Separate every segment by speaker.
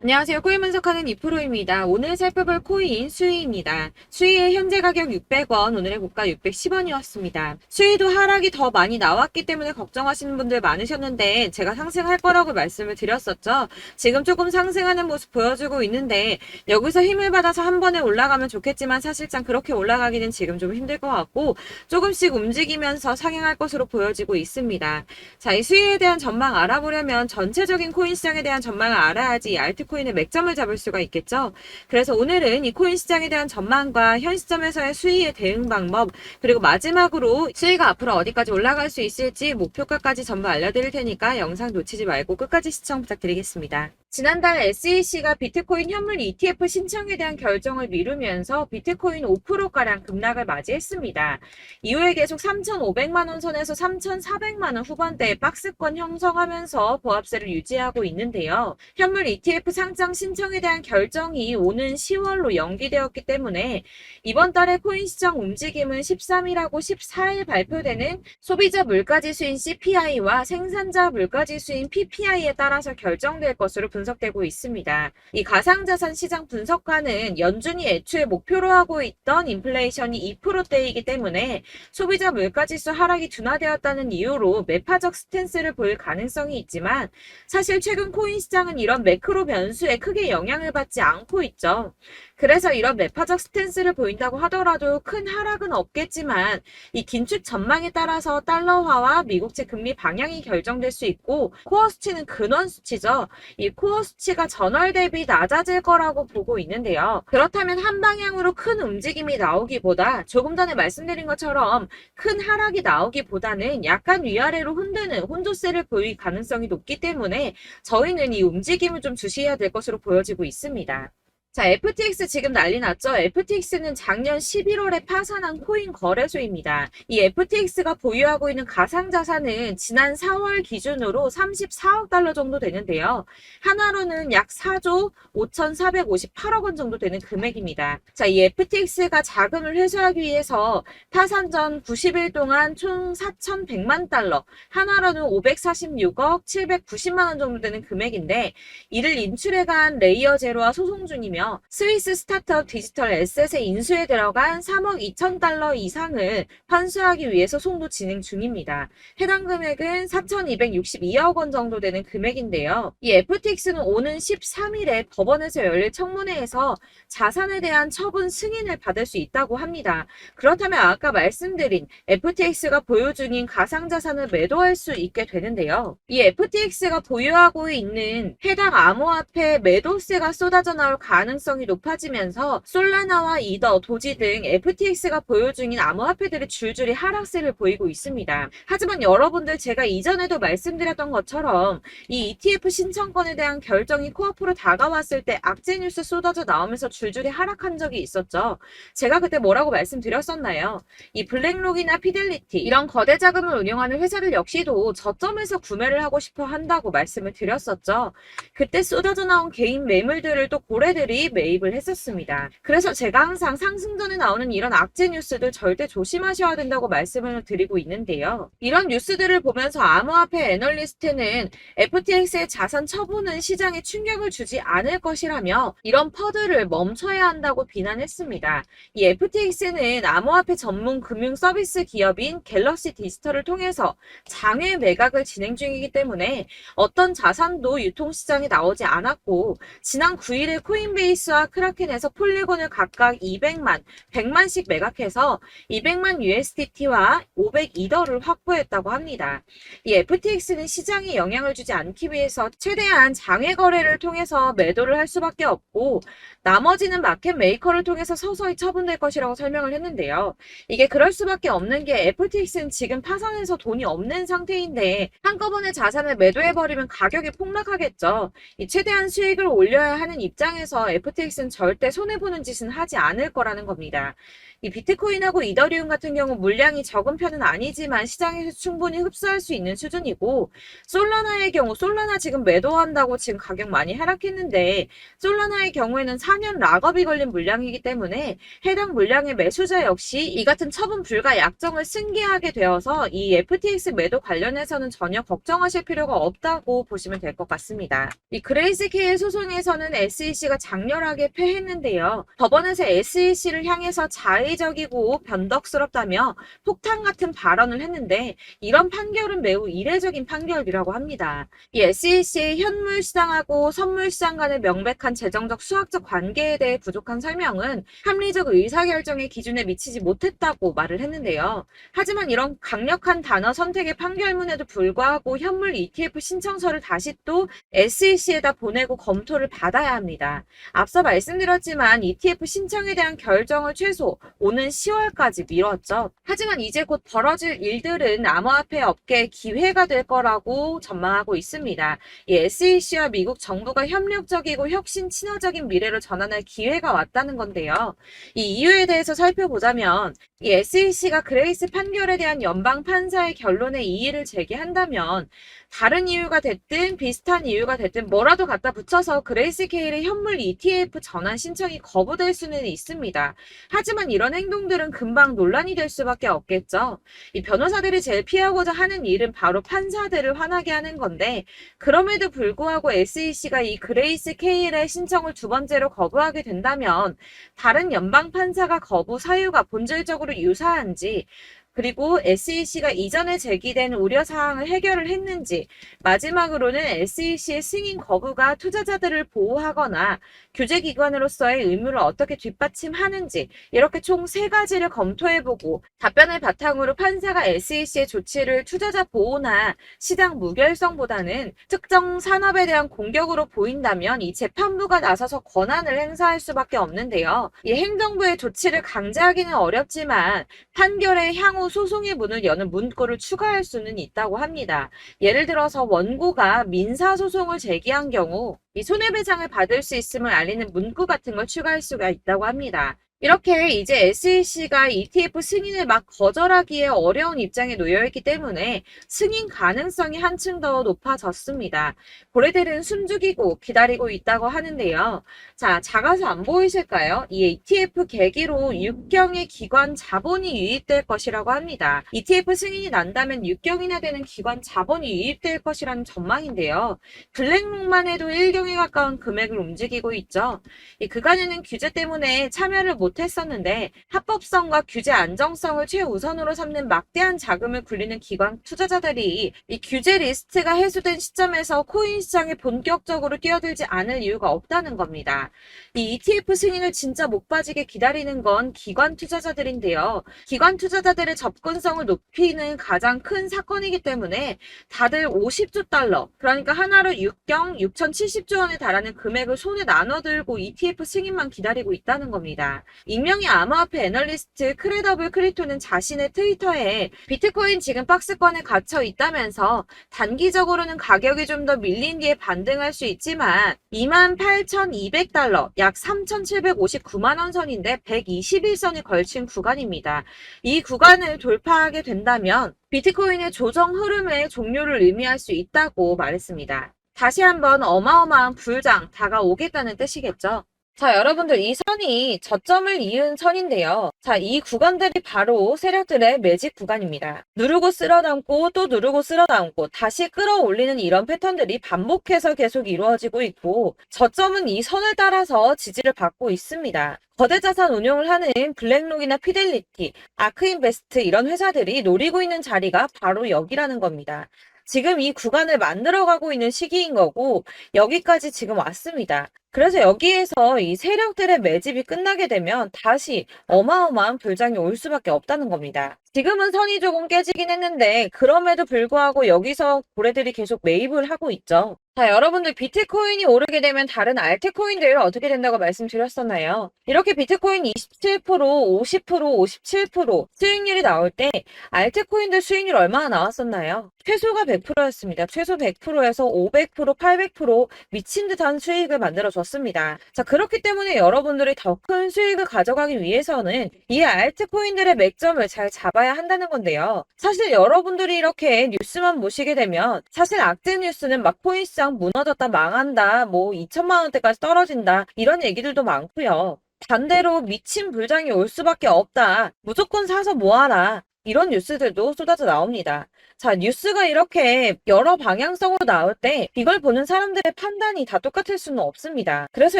Speaker 1: 안녕하세요. 코인 분석하는 이프로입니다. 오늘 살펴볼 코인 수위입니다. 수위의 현재 가격 600원, 오늘의 고가 610원이었습니다. 수위도 하락이 더 많이 나왔기 때문에 걱정하시는 분들 많으셨는데 제가 상승할 거라고 말씀을 드렸었죠. 지금 조금 상승하는 모습 보여주고 있는데 여기서 힘을 받아서 한 번에 올라가면 좋겠지만 사실상 그렇게 올라가기는 지금 좀 힘들 것 같고 조금씩 움직이면서 상향할 것으로 보여지고 있습니다. 자, 이 수위에 대한 전망 알아보려면 전체적인 코인 시장에 대한 전망을 알아야지 알트코인의 맥점을 잡을 수가 있겠죠. 그래서 오늘은 이 코인 시장에 대한 전망과 현 시점에서의 수위의 대응 방법, 그리고 마지막으로 수위가 앞으로 어디까지 올라갈 수 있을지 목표가까지 전부 알려드릴 테니까 영상 놓치지 말고 끝까지 시청 부탁드리겠습니다. 지난달 SEC가 비트코인 현물 ETF 신청에 대한 결정을 미루면서 비트코인 5%가량 급락을 맞이했습니다. 이후에 계속 3,500만원 선에서 3,400만원 후반대의 박스권 형성하면서 보합세를 유지하고 있는데요. 현물 ETF 상장 신청에 대한 결정이 오는 10월로 연기되었기 때문에 이번 달의 코인 시장 움직임은 13일하고 14일 발표되는 소비자 물가지수인 CPI와 생산자 물가지수인 PPI에 따라서 결정될 것으로 분석되고 있습니다. 이 가상자산 시장 분석가는 연준이 애초에 목표로 하고 있던 인플레이션이 2%대이기 때문에 소비자 물가지수 하락이 둔화되었다는 이유로 매파적 스탠스를 보일 가능성이 있지만 사실 최근 코인 시장은 이런 매크로 변수에 크게 영향을 받지 않고 있죠. 그래서 이런 매파적 스탠스를 보인다고 하더라도 큰 하락은 없겠지만 이 긴축 전망에 따라서 달러화와 미국채 금리 방향이 결정될 수 있고 코어 수치는 근원 수치죠. 이 코어 수치가 전월 대비 낮아질 거라고 보고 있는데요. 그렇다면 한 방향으로 큰 움직임이 나오기보다 조금 전에 말씀드린 것처럼 큰 하락이 나오기보다는 약간 위아래로 흔드는 혼조세를 보일 가능성이 높기 때문에 저희는 이 움직임을 좀 주시해야 될 것으로 보여지고 있습니다. 자, FTX 지금 난리 났죠? FTX는 작년 11월에 파산한 코인 거래소입니다. 이 FTX가 보유하고 있는 가상자산은 지난 4월 기준으로 34억 달러 정도 되는데요. 하나로는 약 4조 5,458억 원 정도 되는 금액입니다. 자, 이 FTX가 자금을 회수하기 위해서 파산 전 90일 동안 총 4,100만 달러, 하나로는 546억 790만 원 정도 되는 금액인데 이를 인출해간 레이어 제로와 소송 중이며 스위스 스타트업 디지털 에셋의 인수에 들어간 3억 2천 달러 이상을 환수하기 위해 소송도 진행 중입니다. 해당 금액은 4,262억 원 정도 되는 금액인데요. 이 FTX는 오는 13일에 법원에서 열릴 청문회에서 자산에 대한 처분 승인을 받을 수 있다고 합니다. 그렇다면 아까 말씀드린 FTX가 보유 중인 가상자산을 매도할 수 있게 되는데요. 이 FTX가 보유하고 있는 해당 암호화폐 매도세가 쏟아져 나올 가능성이 높아지면서 솔라나와 이더, 도지 등 FTX가 보유 중인 암호화폐들이 줄줄이 하락세를 보이고 있습니다. 하지만 여러분들 제가 이전에도 말씀드렸던 것처럼 이 ETF 신청권에 대한 결정이 코앞으로 다가왔을 때 악재 뉴스 쏟아져 나오면서 줄줄이 하락한 적이 있었죠. 제가 그때 뭐라고 말씀드렸었나요? 이 블랙록이나 피델리티 이런 거대 자금을 운영하는 회사들 역시도 저점에서 구매를 하고 싶어 한다고 말씀을 드렸었죠. 그때 쏟아져 나온 개인 매물들을 또 고래들이 매입을 했었습니다. 그래서 제가 항상 상승전에 나오는 이런 악재 뉴스들 절대 조심하셔야 된다고 말씀을 드리고 있는데요. 이런 뉴스들을 보면서 암호화폐 애널리스트는 FTX의 자산 처분은 시장에 충격을 주지 않을 것이라며 이런 퍼들을 멈춰야 한다고 비난했습니다. 이 FTX는 암호화폐 전문 금융 서비스 기업인 갤럭시 디지털을 통해서 장외 매각을 진행 중이기 때문에 어떤 자산도 유통시장에 나오지 않았고 지난 9일에 코인베이스와 크라켄에서 폴리곤을 각각 200만, 100만씩 매각해서 200만 USDT와 500이더를 확보했다고 합니다. 이 FTX는 시장에 영향을 주지 않기 위해서 최대한 장외 거래를 통해서 매도를 할 수밖에 없고 나머지는 마켓 메이커를 통해서 서서히 처분될 것이라고 설명을 했는데요. 이게 그럴 수밖에 없는 게 FTX는 지금 파산해서 돈이 없는 상태인데 한꺼번에 자산을 매도해버리면 가격이 폭락하겠죠. 이 최대한 수익을 올려야 하는 입장에서 FTX는 절대 손해보는 짓은 하지 않을 거라는 겁니다. 이 비트코인하고 이더리움 같은 경우 물량이 적은 편은 아니지만 시장에서 충분히 흡수할 수 있는 수준이고, 솔라나의 경우 솔라나 지금 매도한다고 지금 가격 많이 하락했는데, 솔라나의 경우에는 4년 락업이 걸린 물량이기 때문에 해당 물량의 매수자 역시 이 같은 처분 불가 약정을 승계하게 되어서 이 FTX 매도 관련해서는 전혀 걱정하실 필요가 없다고 보시면 될 것 같습니다. 이 그레이스케일 소송에서는 SEC가 장렬하게 패했는데요. 법원에서 SEC를 향해서 자의적이고 변덕스럽다며 폭탄 같은 발언을 했는데, 이런 판결은 매우 이례적인 판결이라고 합니다. 이 SEC의 현물 시장하고 선물 시장 간의 명백한 재정적 수학적 관계에 대해 부족한 설명은 합리적 의사결정의 기준에 미치지 못했다고 말을 했는데요. 하지만 이런 강력한 단어 선택의 판결문에도 불구하고 현물 ETF 신청서를 다시 또 SEC에다 보내고 검토를 받아야 합니다. 앞서 말씀드렸지만 ETF 신청에 대한 결정을 최소 오는 10월까지 미뤘죠. 하지만 이제 곧 벌어질 일들은 암호화폐 업계의 기회가 될 거라고 전망하고 있습니다. 이 SEC와 미국 정부가 협력적이고 혁신 친화적인 미래로 전환할 기회가 왔다는 건데요. 이 이유에 대해서 살펴보자면, 이 SEC가 그레이스 판결에 대한 연방 판사의 결론에 이의를 제기한다면 다른 이유가 됐든 비슷한 이유가 됐든 뭐라도 갖다 붙여서 그레이스케일의 현물 ETF 전환 신청이 거부될 수는 있습니다. 하지만 이런 행동들은 금방 논란이 될 수밖에 없겠죠. 이 변호사들이 제일 피하고자 하는 일은 바로 판사들을 화나게 하는 건데, 그럼에도 불구하고 SEC가 이 그레이스케일의 신청을 두 번째로 거부하게 된다면 다른 연방 판사가 거부 사유가 본질적으로 유사한지, 그리고 SEC가 이전에 제기된 우려사항을 해결을 했는지, 마지막으로는 SEC의 승인 거부가 투자자들을 보호하거나 규제기관으로서의 의무를 어떻게 뒷받침하는지, 이렇게 총 3가지를 검토해보고 답변을 바탕으로 판사가 SEC의 조치를 투자자 보호나 시장 무결성보다는 특정 산업에 대한 공격으로 보인다면 이 재판부가 나서서 권한을 행사할 수밖에 없는데요. 이 행정부의 조치를 강제하기는 어렵지만 판결의 향후 소송의 문을 여는 문구를 추가할 수는 있다고 합니다. 예를 들어서 원고가 민사소송을 제기한 경우 이 손해배상을 받을 수 있음을 알리는 문구 같은 걸 추가할 수가 있다고 합니다. 이렇게 이제 SEC가 ETF 승인을 막 거절하기에 어려운 입장에 놓여있기 때문에 승인 가능성이 한층 더 높아졌습니다. 고래들은 숨죽이고 기다리고 있다고 하는데요. 자, 작아서 안 보이실까요? 이 ETF 계기로 육경의 기관 자본이 유입될 것이라고 합니다. ETF 승인이 난다면 6경이나 되는 기관 자본이 유입될 것이라는 전망인데요. 블랙록만 해도 1경에 가까운 금액을 움직이고 있죠. 이 그간에는 규제 때문에 참여를 못했었는데 합법성과 규제 안정성을 최우선으로 삼는 막대한 자금을 굴리는 기관 투자자들이 이 규제 리스트가 해소된 시점에서 코인 시장에 본격적으로 뛰어들지 않을 이유가 없다는 겁니다. 이 ETF 승인을 진짜 목 빠지게 기다리는 건 기관 투자자들인데요. 기관 투자자들의 접근성을 높이는 가장 큰 사건이기 때문에 다들 50조 달러, 그러니까 하나로 6경 6,070조 원에 달하는 금액을 손에 나눠들고 ETF 승인만 기다리고 있다는 겁니다. 익명의 암호화폐 애널리스트 크레더블 크리토는 자신의 트위터에 비트코인 지금 박스권에 갇혀 있다면서 단기적으로는 가격이 좀 더 밀린 뒤에 반등할 수 있지만 28,200달러, 약 3,759만 원 선인데 121선이 걸친 구간입니다. 이 구간을 돌파하게 된다면 비트코인의 조정 흐름의 종료를 의미할 수 있다고 말했습니다. 다시 한번 어마어마한 불장 다가오겠다는 뜻이겠죠. 자, 여러분들 이 선이 저점을 이은 선인데요. 자, 이 구간들이 바로 세력들의 매직 구간입니다. 누르고 쓸어담고 또 누르고 쓸어담고 다시 끌어올리는 이런 패턴들이 반복해서 계속 이루어지고 있고, 저점은 이 선을 따라서 지지를 받고 있습니다. 거대 자산 운용을 하는 블랙록이나 피델리티, 아크인베스트 이런 회사들이 노리고 있는 자리가 바로 여기라는 겁니다. 지금 이 구간을 만들어가고 있는 시기인 거고 여기까지 지금 왔습니다. 그래서 여기에서 이 세력들의 매집이 끝나게 되면 다시 어마어마한 불장이 올 수밖에 없다는 겁니다. 지금은 선이 조금 깨지긴 했는데 그럼에도 불구하고 여기서 고래들이 계속 매입을 하고 있죠. 자, 여러분들 비트코인이 오르게 되면 다른 알트코인들 어떻게 된다고 말씀드렸었나요? 이렇게 비트코인 27%, 50%, 57% 수익률이 나올 때 알트코인들 수익률 얼마나 나왔었나요? 최소가 100%였습니다. 최소 100%에서 500%, 800% 미친 듯한 수익을 만들어줬습니다. 담아뒀습니다. 자, 그렇기 때문에 여러분들이 더 큰 수익을 가져가기 위해서는 이 알트코인들의 맥점을 잘 잡아야 한다는 건데요. 사실 여러분들이 이렇게 뉴스만 보시게 되면 사실 악재 뉴스는 막 코인시장 무너졌다, 망한다, 뭐 2천만 원대까지 떨어진다 이런 얘기들도 많고요. 반대로 미친 불장이 올 수밖에 없다. 무조건 사서 모아라. 이런 뉴스들도 쏟아져 나옵니다. 자, 뉴스가 이렇게 여러 방향성으로 나올 때 이걸 보는 사람들의 판단이 다 똑같을 수는 없습니다. 그래서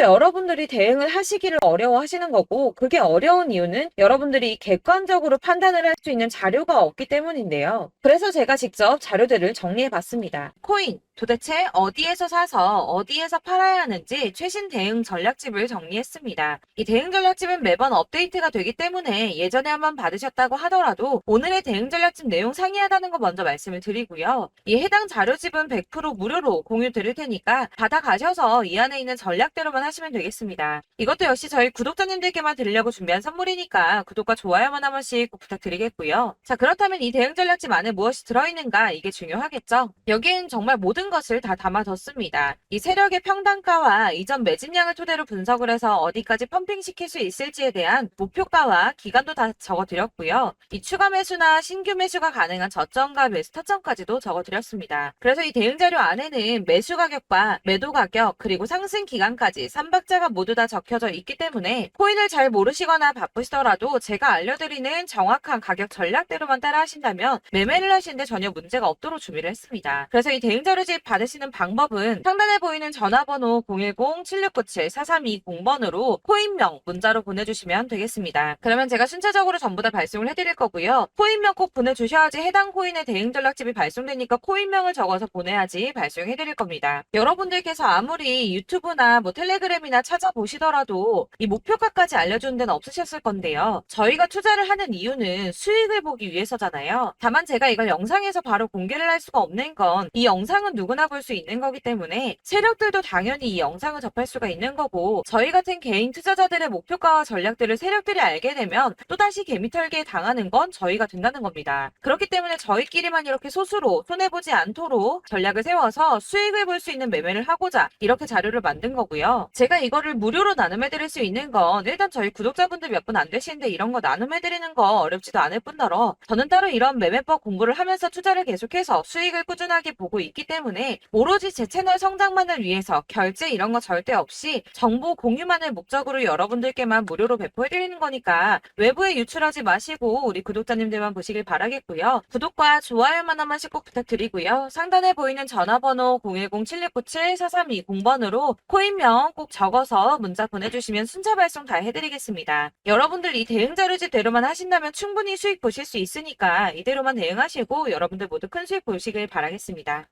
Speaker 1: 여러분들이 대응을 하시기를 어려워하시는 거고, 그게 어려운 이유는 여러분들이 객관적으로 판단을 할 수 있는 자료가 없기 때문인데요. 그래서 제가 직접 자료들을 정리해 봤습니다. 코인, 도대체 어디에서 사서 어디에서 팔아야 하는지 최신 대응 전략집을 정리했습니다. 이 대응 전략집은 매번 업데이트가 되기 때문에 예전에 한번 받으셨다고 하더라도 오늘의 대응 전략집 내용 상이하다는 거 먼저 말씀을 드리고요. 이 해당 자료집은 100% 무료로 공유 드릴 테니까 받아가셔서 이 안에 있는 전략대로만 하시면 되겠습니다. 이것도 역시 저희 구독자님들께만 드리려고 준비한 선물이니까 구독과 좋아요만 한 번씩 꼭 부탁드리겠고요. 자, 그렇다면 이 대응 전략집 안에 무엇이 들어있는가, 이게 중요하겠죠? 여기엔 정말 모든 것을 다 담아뒀습니다. 이 세력의 평단가와 이전 매집량을 토대로 분석을 해서 어디까지 펌핑시킬 수 있을지에 대한 목표가와 기간도 다 적어드렸고요. 이 추가 매수나 신규 매수가 가능한 저점과 매수 타점까지도 적어드렸습니다. 그래서 이 대응 자료 안에는 매수 가격과 매도 가격 그리고 상승 기간까지 3박자가 모두 다 적혀져 있기 때문에 코인을 잘 모르시거나 바쁘시더라도 제가 알려드리는 정확한 가격 전략대로만 따라 하신다면 매매를 하시는데 전혀 문제가 없도록 준비를 했습니다. 그래서 이 대응 자료집 받으시는 방법은 상단에 보이는 전화번호 010-7697-4320번으로 코인명 문자로 보내주시면 되겠습니다. 그러면 제가 순차적으로 전부 다 발송을 해드릴 거고요. 코인명 꼭 보내주셔야지 해당 코인의 대응 전략집이 발송되니까 코인명을 적어서 보내야지 발송해드릴 겁니다. 여러분들께서 아무리 유튜브나 뭐 텔레그램이나 찾아보시더라도 이 목표가까지 알려주는 데는 없으셨을 건데요. 저희가 투자를 하는 이유는 수익을 보기 위해서잖아요. 다만 제가 이걸 영상에서 바로 공개를 할 수가 없는 건 이 영상은 누구나 볼 수 있는 거기 때문에 세력들도 당연히 이 영상을 접할 수가 있는 거고, 저희 같은 개인 투자자들의 목표가와 전략들을 세력들이 알게 되면 또다시 개미털기에 당하는 건 저희가 된다는 겁니다. 그렇기 때문에 저희끼리만 이렇게 소수로 손해보지 않도록 전략을 세워서 수익을 볼 수 있는 매매를 하고자 이렇게 자료를 만든 거고요. 제가 이거를 무료로 나눔해드릴 수 있는 건 일단 저희 구독자분들 몇 분 안 되시는데 이런 거 나눔해드리는 거 어렵지도 않을 뿐더러 저는 따로 이런 매매법 공부를 하면서 투자를 계속해서 수익을 꾸준하게 보고 있기 때문에 오로지 제 채널 성장만을 위해서 결제 이런 거 절대 없이 정보 공유만을 목적으로 여러분들께만 무료로 배포해드리는 거니까 외부에 유출하지 마시고 우리 구독자님들만 보시길 바라겠고요. 구독과 좋아요만 한 번씩 꼭 부탁드리고요. 상단에 보이는 전화번호 010-7697-4320번으로 코인명 꼭 적어서 문자 보내주시면 순차 발송 다 해드리겠습니다. 여러분들 이 대응 자료집대로만 하신다면 충분히 수익 보실 수 있으니까 이대로만 대응하시고 여러분들 모두 큰 수익 보시길 바라겠습니다.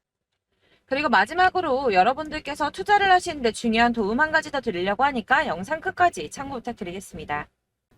Speaker 1: 그리고 마지막으로 여러분들께서 투자를 하시는데 중요한 도움 한 가지 더 드리려고 하니까 영상 끝까지 참고 부탁드리겠습니다.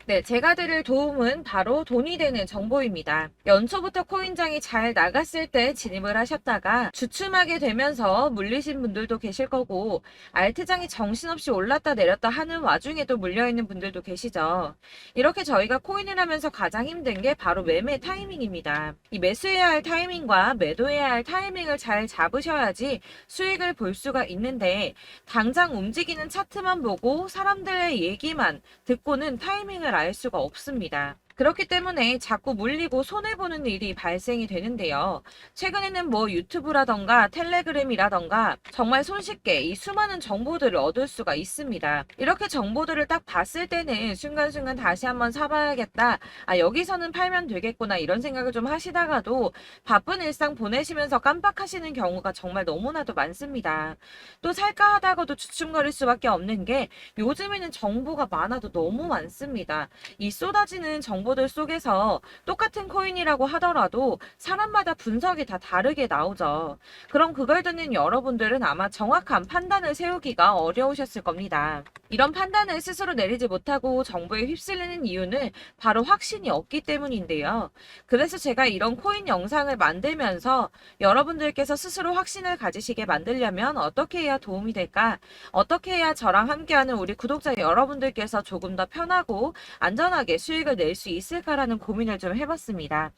Speaker 1: 네, 제가 드릴 도움은 바로 돈이 되는 정보입니다. 연초부터 코인장이 잘 나갔을 때 진입을 하셨다가 주춤하게 되면서 물리신 분들도 계실 거고, 알트장이 정신없이 올랐다 내렸다 하는 와중에도 물려있는 분들도 계시죠. 이렇게 저희가 코인을 하면서 가장 힘든 게 바로 매매 타이밍입니다. 이 매수해야 할 타이밍과 매도해야 할 타이밍을 잘 잡으셔야지 수익을 볼 수가 있는데, 당장 움직이는 차트만 보고 사람들의 얘기만 듣고는 타이밍을 알 수가 없습니다. 그렇기 때문에 자꾸 물리고 손해보는 일이 발생이 되는데요. 최근에는 뭐 유튜브라던가 텔레그램이라던가 정말 손쉽게 이 수많은 정보들을 얻을 수가 있습니다. 이렇게 정보들을 딱 봤을 때는 순간순간 다시 한번 사봐야겠다, 아 여기서는 팔면 되겠구나 이런 생각을 좀 하시다가도 바쁜 일상 보내시면서 깜빡하시는 경우가 정말 너무나도 많습니다. 또 살까 하다가도 주춤거릴 수밖에 없는 게 요즘에는 정보가 많아도 너무 많습니다. 이 쏟아지는 정보들 속에서 똑같은 코인이라고 하더라도 사람마다 분석이 다 다르게 나오죠. 그럼 그걸 듣는 여러분들은 아마 정확한 판단을 세우기가 어려우셨을 겁니다. 이런 판단을 스스로 내리지 못하고 정보에 휩쓸리는 이유는 바로 확신이 없기 때문인데요. 그래서 제가 이런 코인 영상을 만들면서 여러분들께서 스스로 확신을 가지시게 만들려면 어떻게 해야 도움이 될까? 어떻게 해야 저랑 함께하는 우리 구독자 여러분들께서 조금 더 편하고 안전하게 수익을 낼 수 있을까라는 고민을 좀 해봤습니다.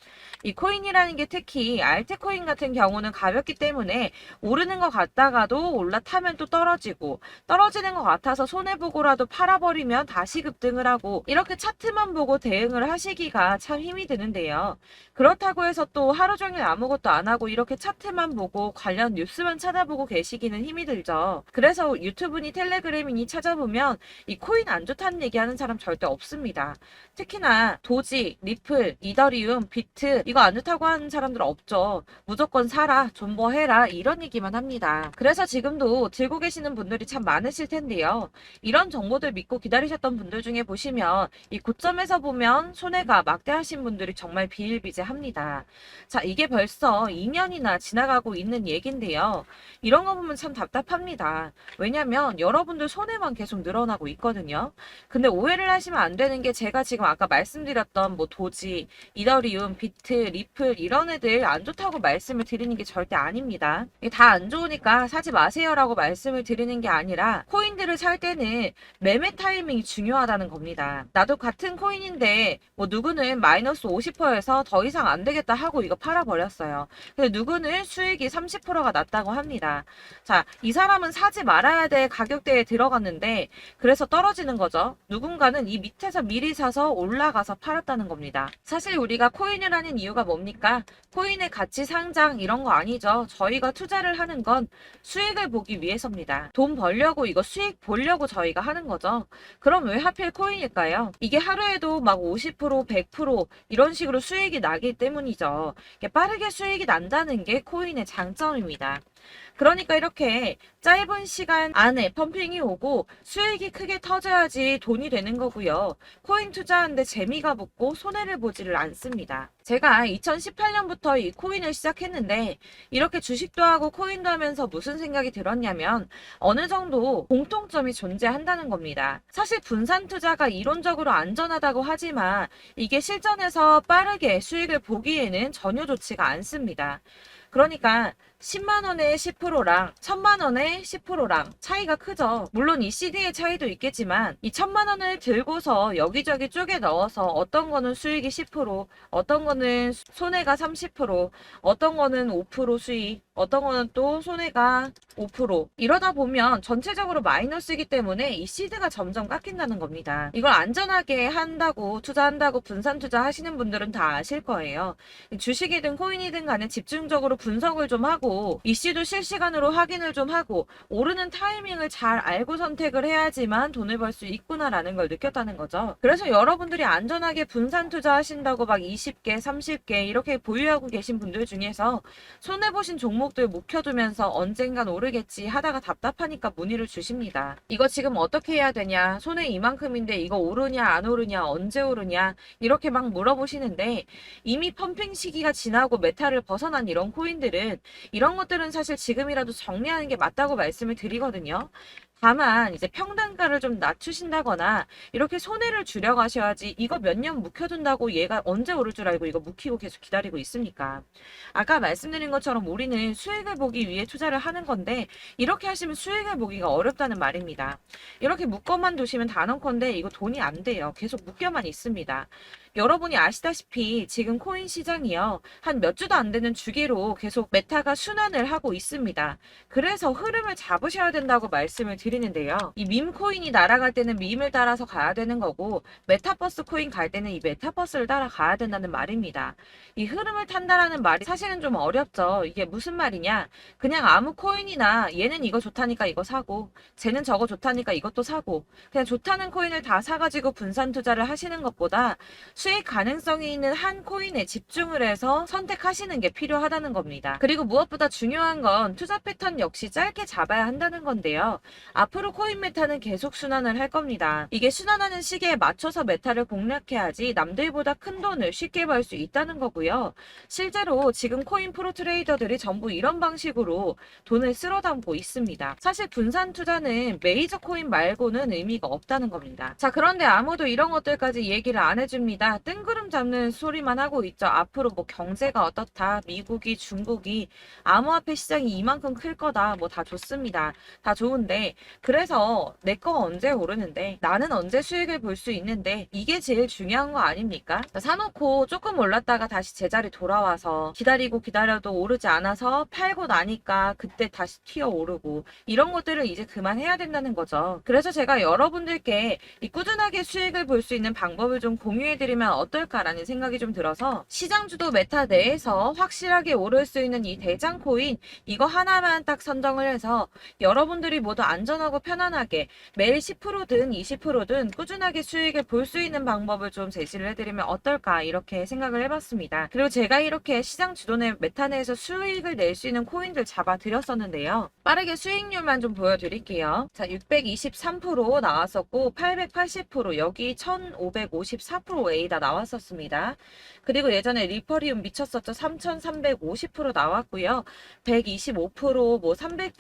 Speaker 1: 이 코인이라는 게 특히 알트코인 같은 경우는 가볍기 때문에 오르는 것 같다가도 올라타면 또 떨어지고, 떨어지는 것 같아서 손해보고라도 팔아버리면 다시 급등을 하고, 이렇게 차트만 보고 대응을 하시기가 참 힘이 드는데요. 그렇다고 해서 또 하루 종일 아무것도 안 하고 이렇게 차트만 보고 관련 뉴스만 찾아보고 계시기는 힘이 들죠. 그래서 유튜브니 텔레그램이니 찾아보면 이 코인 안 좋다는 얘기하는 사람 절대 없습니다. 특히나 도지, 리플, 이더리움, 비트 이거 안 좋다고 하는 사람들 없죠. 무조건 사라, 존버해라 이런 얘기만 합니다. 그래서 지금도 들고 계시는 분들이 참 많으실 텐데요. 이런 정보들 믿고 기다리셨던 분들 중에 보시면 이 고점에서 보면 손해가 막대하신 분들이 정말 비일비재합니다. 자, 이게 벌써 2년이나 지나가고 있는 얘긴데요. 이런 거 보면 참 답답합니다. 왜냐면 여러분들 손해만 계속 늘어나고 있거든요. 근데 오해를 하시면 안 되는 게 제가 지금 아까 말씀드렸던 뭐 도지, 이더리움, 비트, 리플 이런 애들 안 좋다고 말씀을 드리는 게 절대 아닙니다. 다 안 좋으니까 사지 마세요라고 말씀을 드리는 게 아니라 코인들을 살 때는 매매 타이밍이 중요하다는 겁니다. 나도 같은 코인인데 뭐 누구는 마이너스 50%에서 더 이상 안 되겠다 하고 이거 팔아버렸어요. 근데 누구는 수익이 30%가 났다고 합니다. 자, 이 사람은 사지 말아야 될 가격대에 들어갔는데 그래서 떨어지는 거죠. 누군가는 이 밑에서 미리 사서 올라가서 팔았다는 겁니다. 사실 우리가 코인을 하는 이유가 뭡니까? 코인의 가치 상장 이런 거 아니죠. 저희가 투자를 하는 건 수익을 보기 위해서입니다. 돈 벌려고 이거 수익 보려고 저희가 하는 거죠. 그럼 왜 하필 코인일까요? 이게 하루에도 막 50%, 100% 이런 식으로 수익이 나기 때문이죠. 빠르게 수익이 난다는 게 코인의 장점입니다. 그러니까 이렇게 짧은 시간 안에 펌핑이 오고 수익이 크게 터져야지 돈이 되는 거고요. 코인 투자하는데 재미가 붙고 손해를 보지를 않습니다. 제가 2018년부터 이 코인을 시작했는데 이렇게 주식도 하고 코인도 하면서 무슨 생각이 들었냐면 어느 정도 공통점이 존재한다는 겁니다. 사실 분산 투자가 이론적으로 안전하다고 하지만 이게 실전에서 빠르게 수익을 보기에는 전혀 좋지가 않습니다. 그러니까 10만 원에 10%랑 1000만 원에 10%랑 차이가 크죠. 물론 이 CD의 차이도 있겠지만 이 1000만 원을 들고서 여기저기 쪼개 넣어서 어떤 거는 수익이 10%, 어떤 거는 손해가 30%, 어떤 거는 5% 수익, 어떤 거는 또 손해가 5% 이러다 보면 전체적으로 마이너스이기 때문에 이 시드가 점점 깎인다는 겁니다. 이걸 안전하게 한다고 투자한다고 분산 투자하시는 분들은 다 아실 거예요. 주식이든 코인이든 간에 집중적으로 분석을 좀 하고 이슈도 실시간으로 확인을 좀 하고 오르는 타이밍을 잘 알고 선택을 해야지만 돈을 벌 수 있구나라는 걸 느꼈다는 거죠. 그래서 여러분들이 안전하게 분산 투자하신다고 막 20개, 30개 이렇게 보유하고 계신 분들 중에서 손해보신 종목들 묵혀두면서 언젠간 오르겠지 하다가 답답하니까 문의를 주십니다. 이거 지금 어떻게 해야 되냐? 손해 이만큼인데 이거 오르냐 안 오르냐 언제 오르냐 이렇게 막 물어보시는데 이미 펌핑 시기가 지나고 메타를 벗어난 이런 코인들은 이런 것들은 사실 지금이라도 정리하는 게 맞다고 말씀을 드리거든요. 다만 이제 평단가를 좀 낮추신다거나 이렇게 손해를 줄여가셔야지 이거 몇 년 묵혀둔다고 얘가 언제 오를 줄 알고 이거 묵히고 계속 기다리고 있습니까? 아까 말씀드린 것처럼 우리는 수익을 보기 위해 투자를 하는 건데 이렇게 하시면 수익을 보기가 어렵다는 말입니다. 이렇게 묶어만 두시면 단언컨대 이거 돈이 안 돼요. 계속 묶여만 있습니다. 여러분이 아시다시피 지금 코인 시장이요. 한 몇 주도 안 되는 주기로 계속 메타가 순환을 하고 있습니다. 그래서 흐름을 잡으셔야 된다고 말씀을 드리는데요. 이 밈 코인이 날아갈 때는 밈을 따라서 가야 되는 거고 메타버스 코인 갈 때는 이 메타버스를 따라가야 된다는 말입니다. 이 흐름을 탄다라는 말이 사실은 좀 어렵죠. 이게 무슨 말이냐? 그냥 아무 코인이나 얘는 이거 좋다니까 이거 사고 쟤는 저거 좋다니까 이것도 사고 그냥 좋다는 코인을 다 사가지고 분산 투자를 하시는 것보다 수익 가능성이 있는 한 코인에 집중을 해서 선택하시는 게 필요하다는 겁니다. 그리고 무엇보다 중요한 건 투자 패턴 역시 짧게 잡아야 한다는 건데요. 앞으로 코인 메타는 계속 순환을 할 겁니다. 이게 순환하는 시기에 맞춰서 메타를 공략해야지 남들보다 큰 돈을 쉽게 벌 수 있다는 거고요. 실제로 지금 코인 프로 트레이더들이 전부 이런 방식으로 돈을 쓸어 담고 있습니다. 사실 분산 투자는 메이저 코인 말고는 의미가 없다는 겁니다. 자, 그런데 아무도 이런 것들까지 얘기를 안 해줍니다. 뜬구름 잡는 소리만 하고 있죠. 앞으로 뭐 경제가 어떻다, 미국이, 중국이, 암호화폐 시장이 이만큼 클 거다, 뭐 다 좋습니다. 다 좋은데 그래서 내 거 언제 오르는데 나는 언제 수익을 볼 수 있는데 이게 제일 중요한 거 아닙니까? 사놓고 조금 올랐다가 다시 제자리 돌아와서 기다리고 기다려도 오르지 않아서 팔고 나니까 그때 다시 튀어 오르고 이런 것들을 이제 그만해야 된다는 거죠. 그래서 제가 여러분들께 이 꾸준하게 수익을 볼 수 있는 방법을 좀 공유해드리면 어떨까라는 생각이 좀 들어서 시장주도 메타 내에서 확실하게 오를 수 있는 이 대장 코인 이거 하나만 딱 선정을 해서 여러분들이 모두 안전하고 편안하게 매일 10%든 20%든 꾸준하게 수익을 볼 수 있는 방법을 좀 제시를 해드리면 어떨까 이렇게 생각을 해봤습니다. 그리고 제가 이렇게 시장 주도내 메타 내에서 수익을 낼 수 있는 코인들 잡아드렸었는데요. 빠르게 수익률만 좀 보여드릴게요. 자, 623% 나왔었고 880% 여기 1554% A다 나왔었습니다. 그리고 예전에 리퍼리움 미쳤었죠. 3350% 나왔고요. 125%, 뭐 300%,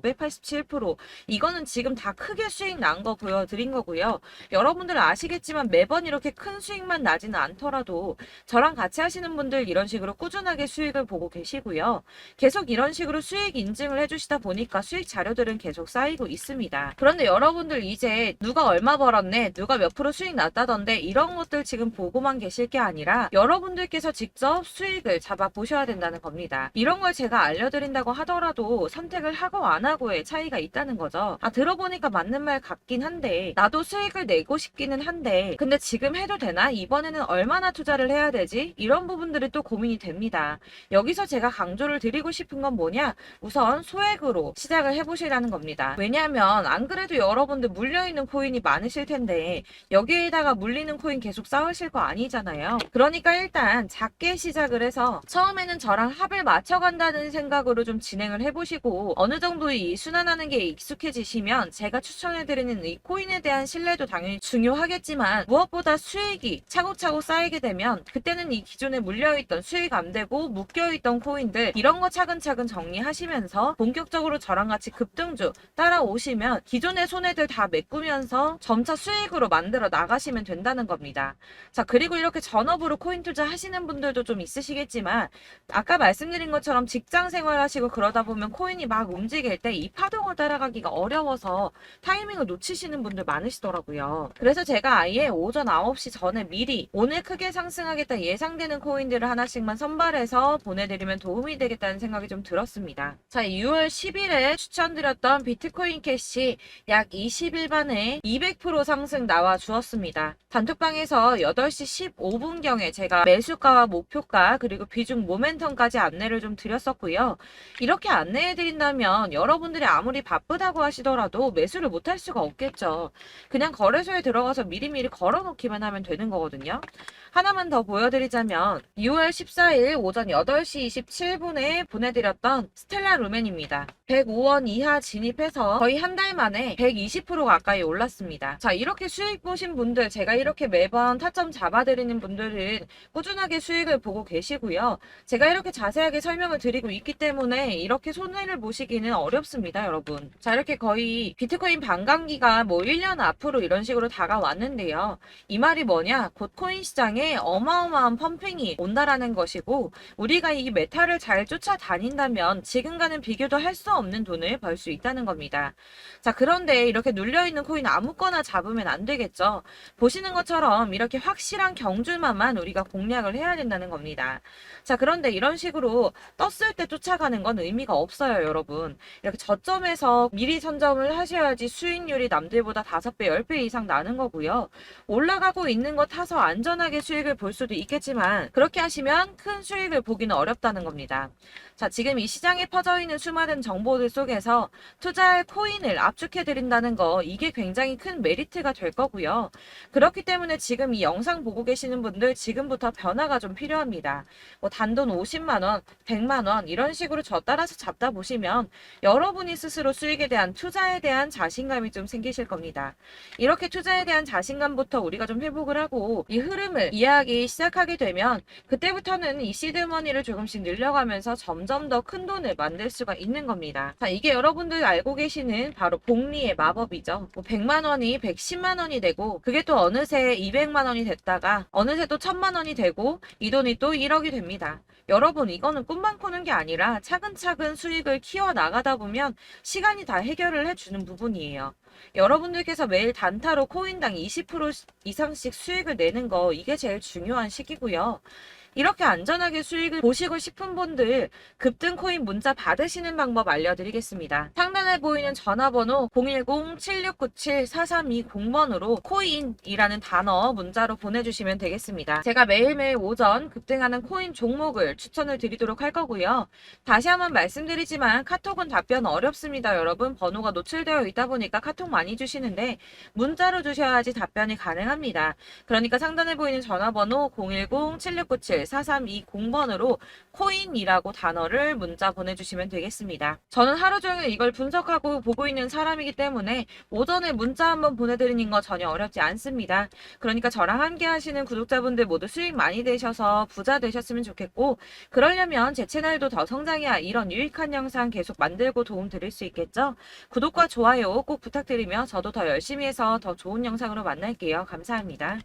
Speaker 1: 587% 이거는 지금 다 크게 수익 난 거 보여드린 거고요. 여러분들은 아시겠지만 매번 이렇게 큰 수익만 나지는 않더라도 저랑 같이 하시는 분들 이런 식으로 꾸준하게 수익을 보고 계시고요. 계속 이런 식으로 수익 인증을 해주시다 보니까 수익 자료들은 계속 쌓이고 있습니다. 그런데 여러분들 이제 누가 얼마 벌었네, 누가 몇 프로 수익 났다던데 이런 것들 지금 보고만 계실 게 아니라 여러분들께서 직접 수익을 잡아 보셔야 된다는 겁니다. 이런 걸 제가 알려드린다고 하더라도 선택을 하고 안 하고의 차이가 있다는 거죠. 들어보니까 맞는 말 같긴 한데 나도 수익을 내고 싶기는 한데 근데 지금 해도 되나? 이번에는 얼마나 투자를 해야 되지? 이런 부분들이 또 고민이 됩니다. 여기서 제가 강조를 드리고 싶은 건 뭐냐? 우선 소액으로 시작을 해보시라는 겁니다. 왜냐하면 안 그래도 여러분들 물려있는 코인이 많으실 텐데 여기에다가 물리는 코인 계속 쌓으실 거 아니잖아요. 그러니까 일단 작게 시작을 해서 처음에는 저랑 합을 맞춰간다는 생각으로 좀 진행을 해보시고 어느 정도 이 순환하는 게 익숙해지시면 제가 추천해드리는 이 코인에 대한 신뢰도 당연히 중요하겠지만 무엇보다 수익이 차곡차곡 쌓이게 되면 그때는 이 기존에 물려있던 수익 안 되고 묶여있던 코인들 이런 거 차근차근 정리하시면서 본격적으로 저랑 같이 급등주 따라오시면 기존의 손해들 다 메꾸면서 점차 수익으로 만들어 나가시면 된다는 겁니다. 자, 그리고 이렇게 전업으로 코인 투자 하시는 분들도 좀 있으시겠지만 아까 말씀드린 것처럼 직장 생활하시고 그러다 보면 코인이 막 움직일 때 이 파동을 따라가기가 어려워서 타이밍을 놓치시는 분들 많으시더라고요. 그래서 제가 아예 오전 9시 전에 미리 오늘 크게 상승하겠다 예상되는 코인들을 하나씩만 선발해서 보내드리면 도움이 되겠다는 생각이 좀 들었습니다. 자, 6월 10일에 추천드렸던 비트코인 캐시 약 20일 만에 200% 상승 나와 주었습니다. 단톡방에서 8시 15분경에 제가 매수가와 목표가 그리고 비중 모멘텀까지 안내를 좀 드렸었고요. 이렇게 안내해드린다면 여러분들이 아무리 바쁘다고 하시더라도 매수를 못할 수가 없겠죠. 그냥 거래소에 들어가서 미리미리 걸어놓기만 하면 되는 거거든요. 하나만 더 보여드리자면 6월 14일 오전 8시 27분에 보내드렸던 스텔라 루멘입니다. 105원 이하 진입해서 거의 한 달 만에 120% 가까이 올랐습니다. 자, 이렇게 수익 보신 분들 제가 이렇게 매번 타점 잡아드리는 분들은 꾸준하게 수익을 보고 계시고요. 제가 이렇게 자세하게 설명을 드리고 있기 때문에 이렇게 손해를 보시기는 어렵습니다, 여러분. 자, 이렇게 거의 비트코인 반감기가 뭐 1년 앞으로 이런 식으로 다가왔는데요. 이 말이 뭐냐? 곧 코인 시장에 어마어마한 펌핑이 온다라는 것이고 우리가 이 메타를 잘 쫓아다닌다면 지금과는 비교도 할 수 없는 돈을 벌 수 있다는 겁니다. 자, 그런데 이렇게 눌려있는 코인 아무거나 잡으면 안 되겠죠. 보시는 것처럼 이렇게 확실한 경주만만 우리가 공략을 해야 된다는 겁니다. 자, 그런데 이런 식으로 떴을 때 쫓아가는 건 의미가 없어요, 여러분. 이렇게 저점에서 미리 선점을 하셔야지 수익률이 남들보다 5배, 10배 이상 나는 거고요. 올라가고 있는 거 타서 안전하게 수익을 볼 수도 있겠지만 그렇게 하시면 큰 수익을 보기는 어렵다는 겁니다. 자, 지금 이 시장에 퍼져 있는 수많은 정보들 속에서 투자할 코인을 압축해드린다는 거 이게 굉장히 큰 메리트가 될 거고요. 그렇기 때문에 지금 이 영상 보고 계시는 분들 지금부터 변화가 좀 필요합니다. 뭐 단돈 50만원, 100만원 이런 식으로 저 따라서 잡다 보시면 여러분이 스스로 수익에 대한 투자에 대한 자신감이 좀 생기실 겁니다. 이렇게 투자에 대한 자신감부터 우리가 좀 회복을 하고 이 흐름을 이해하기 시작하게 되면 그때부터는 이 시드머니를 조금씩 늘려가면서 점점 더 큰 돈을 만들 수가 있는 겁니다. 자, 이게 여러분들 알고 계시는 바로 복리의 마법이죠. 뭐 100만원이 110만원이 되고 그게 또 어느새 200만원이 됐다가 어느새 또 1000만원이 되고 이 돈이 또 1억이 됩니다. 여러분, 이거는 꿈만 꾸는 게 아니라 차근차근 수익을 키워 나가다 보면 시간이 다 해결을 해주는 부분이에요. 여러분들께서 매일 단타로 코인당 20% 이상씩 수익을 내는 거, 이게 제일 중요한 시기고요. 이렇게 안전하게 수익을 보시고 싶은 분들 급등 코인 문자 받으시는 방법 알려드리겠습니다. 상단에 보이는 전화번호 010-7697-4320번으로 코인이라는 단어 문자로 보내주시면 되겠습니다. 제가 매일매일 오전 급등하는 코인 종목을 추천을 드리도록 할 거고요. 다시 한번 말씀드리지만 카톡은 답변 어렵습니다. 여러분, 번호가 노출되어 있다 보니까 카톡 많이 주시는데 문자로 주셔야지 답변이 가능합니다. 그러니까 상단에 보이는 전화번호 010-7697-4320번으로 코인이라고 단어를 문자 보내주시면 되겠습니다. 저는 하루 종일 이걸 분석하고 보고 있는 사람이기 때문에 오전에 문자 한번 보내드리는 거 전혀 어렵지 않습니다. 그러니까 저랑 함께 하시는 구독자분들 모두 수익 많이 되셔서 부자 되셨으면 좋겠고, 그러려면 제 채널도 더 성장해야 이런 유익한 영상 계속 만들고 도움 드릴 수 있겠죠? 구독과 좋아요 꼭 부탁드리며 저도 더 열심히 해서 더 좋은 영상으로 만날게요. 감사합니다.